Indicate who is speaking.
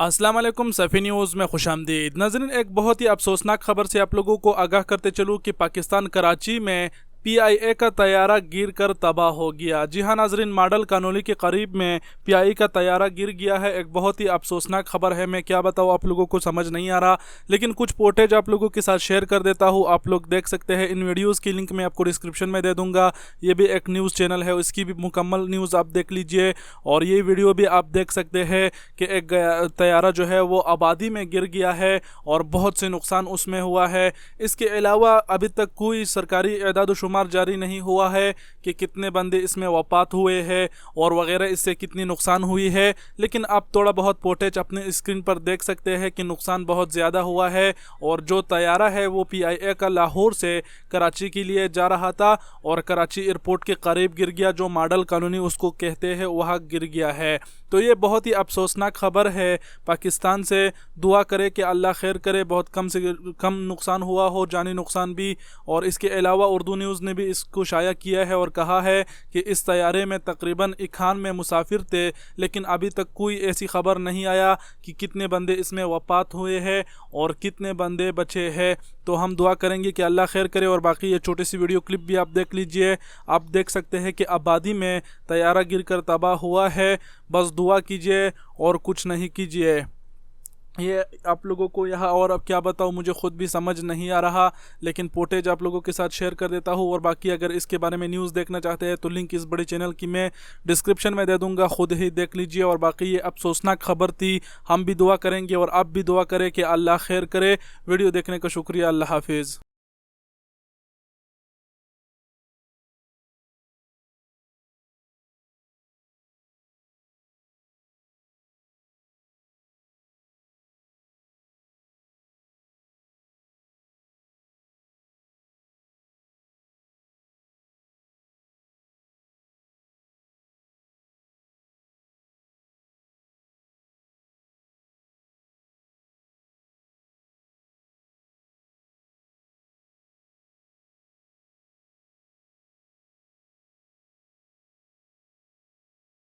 Speaker 1: अस्सलाम वालेकुम सफ़ी न्यूज़ में खुशामदीद। नाज़रीन, एक बहुत ही अफसोसनाक खबर से आप लोगों को आगाह करते चलूँ कि पाकिस्तान कराची में PIA का तैयारा गिर कर तबाह हो गया। जी हाँ नाज़रीन, मॉडल कॉलोनी के करीब में PIA का तैयारा गिर गया है। एक बहुत ही अफसोसनाक खबर है। मैं क्या बताऊँ, आप लोगों को समझ नहीं आ रहा, लेकिन कुछ फुटेज आप लोगों के साथ शेयर कर देता हूँ। आप लोग देख सकते हैं। इन वीडियोज़ की लिंक मैं आपको डिस्क्रिप्शन में दे दूँगा। ये भी एक न्यूज़ चैनल है, इसकी भी मुकम्मल न्यूज़ आप देख लीजिए। और ये वीडियो भी आप देख सकते हैं कि एक तैयारा जो है वो आबादी में गिर गया है और बहुत से नुकसान उसमें हुआ है। इसके अलावा अभी तक कोई सरकारी एदाद शुमार जारी नहीं हुआ है कि कितने बंदे इसमें वफात हुए हैं और वगैरह, इससे कितनी नुकसान हुई है। लेकिन आप थोड़ा बहुत फुटेज अपने स्क्रीन पर देख सकते हैं कि नुकसान बहुत ज़्यादा हुआ है। और जो तैयारा है वो PIA का लाहौर से कराची के लिए जा रहा था और कराची एयरपोर्ट के करीब गिर गया, जो मॉडल कॉलोनी उसको कहते हैं, वहाँ गिर गया है। तो ये बहुत ही अफसोसनाक खबर है। पाकिस्तान से दुआ करे कि अल्लाह खैर करे, बहुत कम से कम नुकसान हुआ हो, जानी नुकसान भी। और इसके अलावा उर्दू न्यूज़ ने भी इसको शाया किया है और कहा है कि इस तैयारे में तकरीबन 51 में मुसाफिर थे, लेकिन अभी तक कोई ऐसी खबर नहीं आया कि कितने बंदे इसमें वफात हुए हैं और कितने बंदे बचे हैं। तो हम दुआ करेंगे कि अल्लाह खैर करे। और बाकी ये छोटी सी वीडियो क्लिप भी आप देख लीजिए। आप देख सकते हैं कि आबादी में तैयारा गिरकर तबाह हुआ है। बस दुआ कीजिए और कुछ नहीं कीजिए। ये आप लोगों को यहाँ और अब क्या बताऊँ, मुझे ख़ुद भी समझ नहीं आ रहा, लेकिन फुटेज आप लोगों के साथ शेयर कर देता हूँ। और बाकी अगर इसके बारे में न्यूज़ देखना चाहते हैं तो लिंक इस बड़े चैनल की मैं डिस्क्रिप्शन में दे दूँगा, ख़ुद ही देख लीजिए। और बाकी ये अफसोसनाक खबर थी। हम भी दुआ करेंगे और आप भी दुआ करें कि अल्लाह खैर करे। वीडियो देखने का शुक्रिया। अल्लाह हाफिज़।